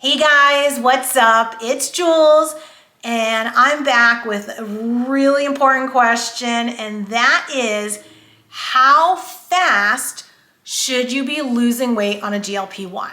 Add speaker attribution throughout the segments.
Speaker 1: Hey guys, what's up? It's Jules, and I'm back with a really important question, and that is, how fast should you be losing weight on a GLP-1?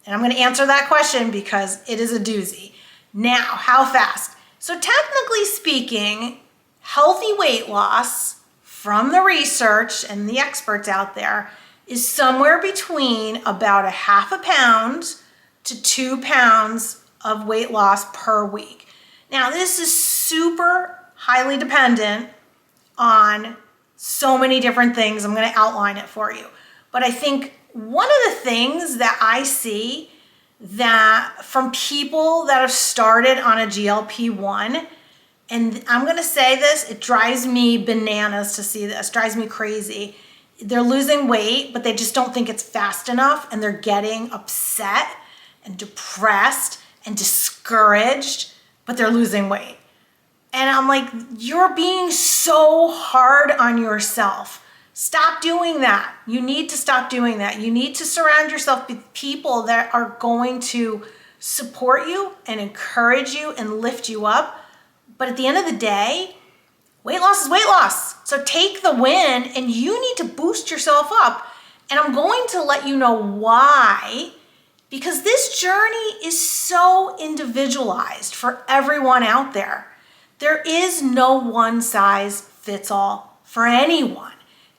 Speaker 1: And I'm going to answer that question because it is a doozy. Now, how fast? So technically speaking, healthy weight loss from the research and the experts out there is somewhere between about a half a pound to 2 pounds of weight loss per week. Now, this is super highly dependent on so many different things. I'm going to outline it for you. But I think one of the things that I see that from people that have started on a GLP-1, and I'm going to say this, it drives me bananas to see this, drives me crazy. They're losing weight, but they just don't think it's fast enough, and they're getting upset and depressed and discouraged, but they're losing weight. And I'm like, you're being so hard on yourself. Stop doing that. You need to stop doing that. You need to surround yourself with people that are going to support you and encourage you and lift you up. But at the end of the day, weight loss is weight loss. So take the win, and you need to boost yourself up. And I'm going to let you know why, because this journey is so individualized for everyone out there. There is no one size fits all for anyone.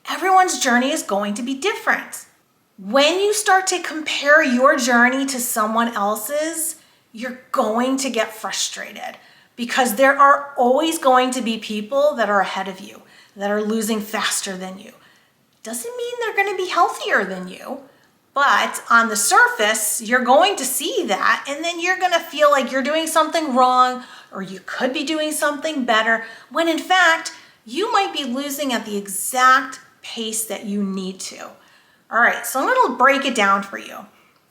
Speaker 1: Everyone's journey is going to be different. When you start to compare your journey to someone else's, you're going to get frustrated because there are always going to be people that are ahead of you, that are losing faster than you. Doesn't mean they're going to be healthier than you, but on the surface, you're going to see that, and then you're going to feel like you're doing something wrong, or you could be doing something better, when in fact, you might be losing at the exact pace that you need to. All right, so I'm going to break it down for you.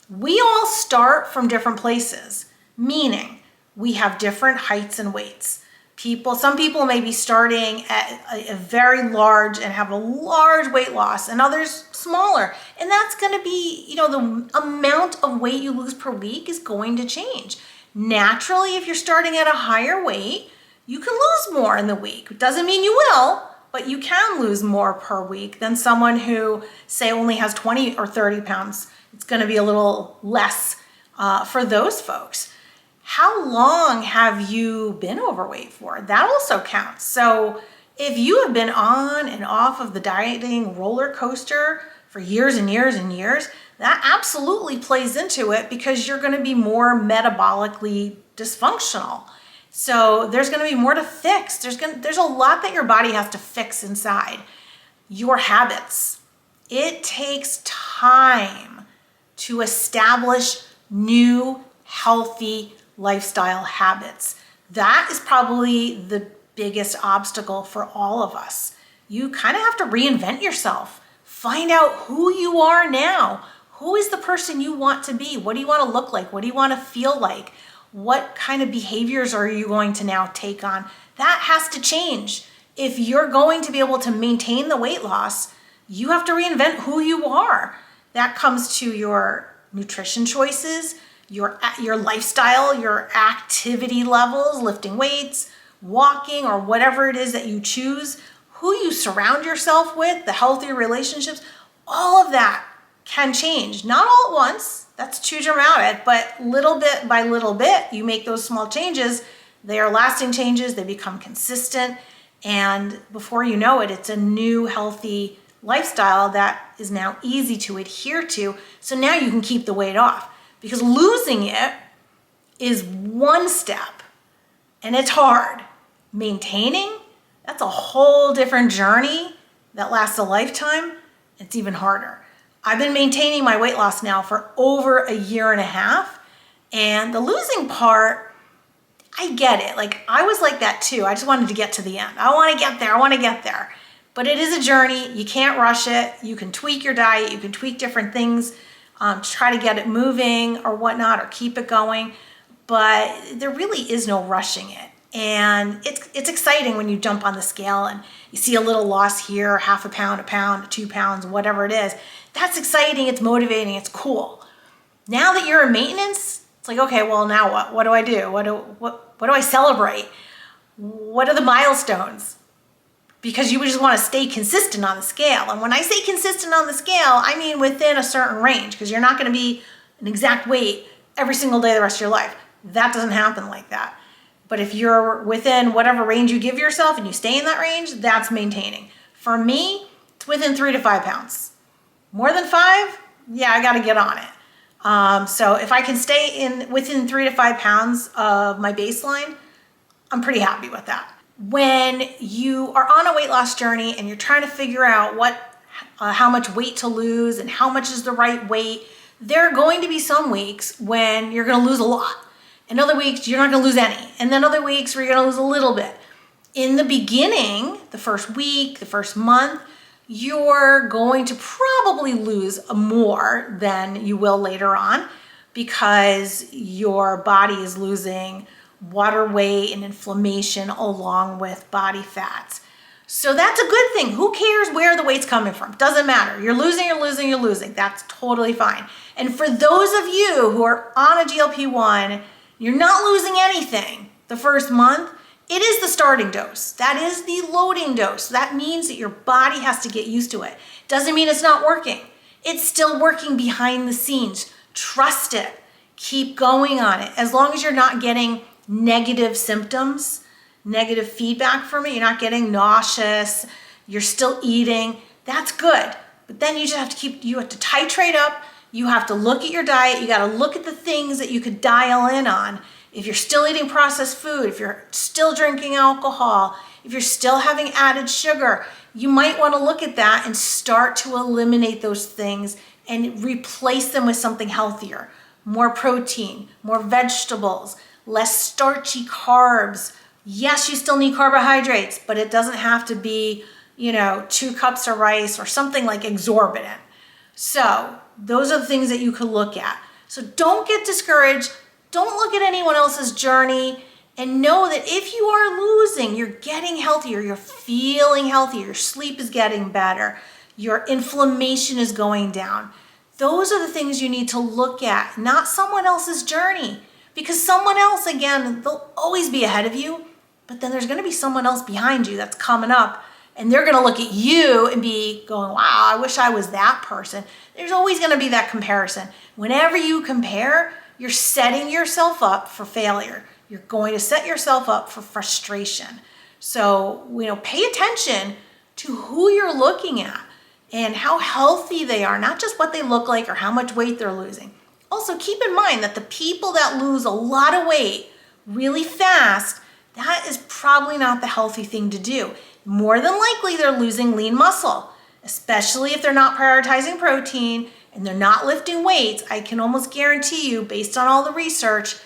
Speaker 1: We all start from different places, meaning we have different heights and weights. Some people may be starting at a very large and have a large weight loss, and others smaller. And that's going to be, the amount of weight you lose per week is going to change. Naturally, if you're starting at a higher weight, you can lose more in the week. It doesn't mean you will, but you can lose more per week than someone who, say, only has 20 or 30 pounds. It's going to be a little less for those folks. How long have you been overweight for? That also counts. So if you have been on and off of the dieting roller coaster for years and years and years, that absolutely plays into it because you're going to be more metabolically dysfunctional. So there's going to be more to fix. There's a lot that your body has to fix inside. Your habits. It takes time to establish new, healthy lifestyle habits. That is probably the biggest obstacle for all of us. You kind of have to reinvent yourself. Find out who you are now. Who is the person you want to be? What do you want to look like? What do you want to feel like? What kind of behaviors are you going to now take on? That has to change. If you're going to be able to maintain the weight loss, you have to reinvent who you are. That comes to your nutrition choices, your lifestyle, your activity levels, lifting weights, walking, or whatever it is that you choose, who you surround yourself with, the healthy relationships, all of that can change. Not all at once, that's too dramatic, but little bit by little bit, you make those small changes. They are lasting changes, they become consistent, and before you know it, it's a new healthy lifestyle that is now easy to adhere to, so now you can keep the weight off. Because losing it is one step, and it's hard. Maintaining, that's a whole different journey that lasts a lifetime. It's even harder. I've been maintaining my weight loss now for over a year and a half, and the losing part, I get it. Like, I was like that too. I just wanted to get to the end. I want to get there. But it is a journey. You can't rush it. You can tweak your diet. You can tweak different things to try to get it moving or whatnot, or keep it going. But there really is no rushing it. And it's exciting when you jump on the scale and you see a little loss here, half a pound, 2 pounds, whatever it is. That's exciting, it's motivating, it's cool. Now that you're in maintenance, it's like, okay, well now what? What do I do? What do I celebrate? What are the milestones? Because you just want to stay consistent on the scale. And when I say consistent on the scale, I mean within a certain range, because you're not going to be an exact weight every single day the rest of your life. That doesn't happen like that. But if you're within whatever range you give yourself and you stay in that range, that's maintaining. For me, it's within 3 to 5 pounds. More than 5, yeah, I got to get on it. So if I can stay within 3 to 5 pounds of my baseline, I'm pretty happy with that. When you are on a weight loss journey and you're trying to figure out how much weight to lose and how much is the right weight, there are going to be some weeks when you're going to lose a lot. And other weeks you're not going to lose any. And then other weeks where you're going to lose a little bit. In the beginning, the first week, the first month, you're going to probably lose more than you will later on because your body is losing water weight and inflammation along with body fats. So that's a good thing. Who cares where the weight's coming from? Doesn't matter. You're losing, you're losing, you're losing. That's totally fine. And for those of you who are on a GLP-1, you're not losing anything the first month, it is the starting dose. That is the loading dose. That means that your body has to get used to it. Doesn't mean it's not working. It's still working behind the scenes. Trust it. Keep going on it. As long as you're not getting negative symptoms, negative feedback from it, you're not getting nauseous, you're still eating, that's good. But then you just have to titrate up. You have to look at your diet. You got to look at the things that you could dial in on. If you're still eating processed food, if you're still drinking alcohol, if you're still having added sugar, you might want to look at that and start to eliminate those things and replace them with something healthier. More protein, more vegetables, less starchy carbs. Yes, you still need carbohydrates, but it doesn't have to be, 2 cups of rice or something like exorbitant. So those are the things that you could look at. So don't get discouraged. Don't look at anyone else's journey, and know that if you are losing, you're getting healthier, you're feeling healthier, your sleep is getting better, your inflammation is going down. Those are the things you need to look at, not someone else's journey. Because someone else, again, they'll always be ahead of you, but then there's going to be someone else behind you that's coming up, and they're going to look at you and be going, wow, I wish I was that person. There's always going to be that comparison. Whenever you compare, you're setting yourself up for failure. You're going to set yourself up for frustration. So, pay attention to who you're looking at and how healthy they are, not just what they look like or how much weight they're losing. Also, keep in mind that the people that lose a lot of weight really fast, that is probably not the healthy thing to do. More than likely, they're losing lean muscle, especially if they're not prioritizing protein and they're not lifting weights. I can almost guarantee you, based on all the research,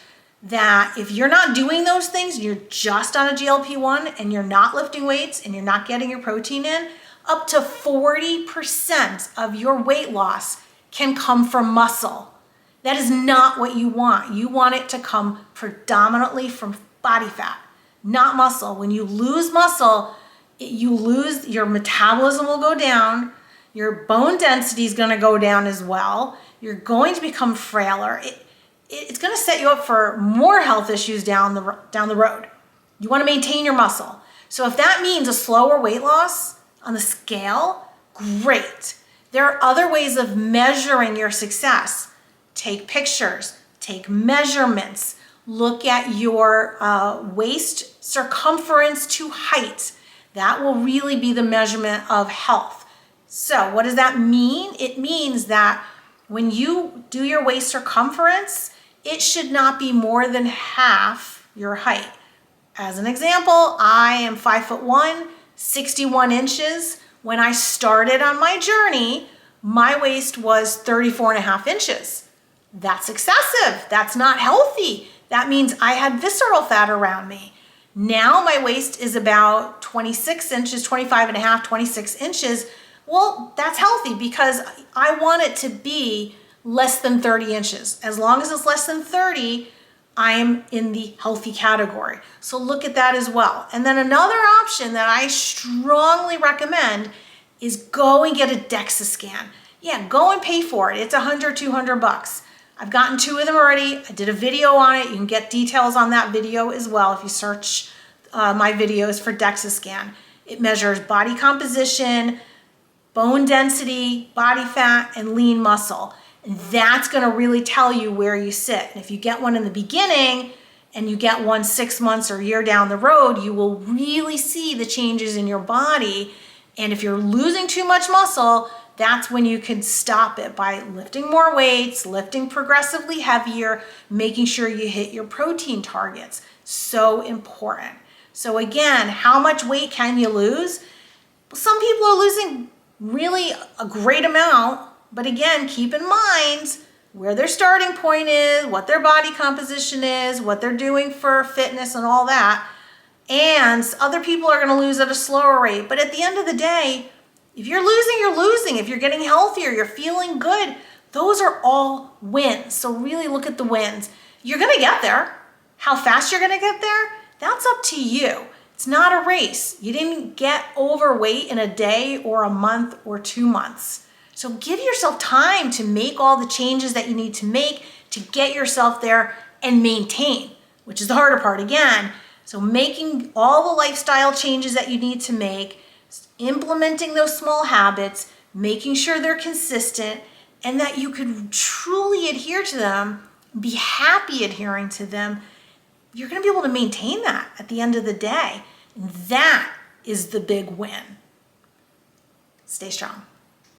Speaker 1: that if you're not doing those things, you're just on a GLP-1 and you're not lifting weights and you're not getting your protein in, up to 40% of your weight loss can come from muscle. That is not what you want. You want it to come predominantly from body fat, not muscle. When you lose muscle, your metabolism will go down, your bone density is going to go down as well, you're going to become frailer. It's going to set you up for more health issues down the road. You want to maintain your muscle. So if that means a slower weight loss on the scale, great. There are other ways of measuring your success. Take pictures, take measurements, look at your waist circumference to height. That will really be the measurement of health. So what does that mean? It means that when you do your waist circumference, it should not be more than half your height. As an example, I am 5'1", 61 inches. When I started on my journey, my waist was 34.5 inches. That's excessive. That's not healthy. That means I had visceral fat around me. Now my waist is about 26 inches, 25.5, 26 inches. Well, that's healthy because I want it to be less than 30 inches. As long as it's less than 30, I'm in the healthy category. So look at that as well. And then another option that I strongly recommend is go and get a DEXA scan. Yeah, go and pay for it. It's $100, $200. I've gotten 2 of them already. I did a video on it. You can get details on that video as well if you search my videos for DEXA scan. It measures body composition, bone density, body fat, and lean muscle. And that's gonna really tell you where you sit. And if you get one in the beginning and you get one 6 months or a year down the road, you will really see the changes in your body. And if you're losing too much muscle, that's when you can stop it by lifting more weights, lifting progressively heavier, making sure you hit your protein targets. So important. So again, how much weight can you lose? Well, some people are losing really a great amount, but again, keep in mind where their starting point is, what their body composition is, what they're doing for fitness and all that. And other people are gonna lose at a slower rate. But at the end of the day, if you're losing, you're losing. If you're getting healthier, you're feeling good, those are all wins. So really look at the wins. You're gonna get there. How fast you're gonna get there, that's up to you. It's not a race. You didn't get overweight in a day or a month or 2 months. So give yourself time to make all the changes that you need to make to get yourself there and maintain, which is the harder part again. So making all the lifestyle changes that you need to make, implementing those small habits, making sure they're consistent, and that you could truly adhere to them, be happy adhering to them, you're gonna be able to maintain that at the end of the day. And that is the big win. Stay strong.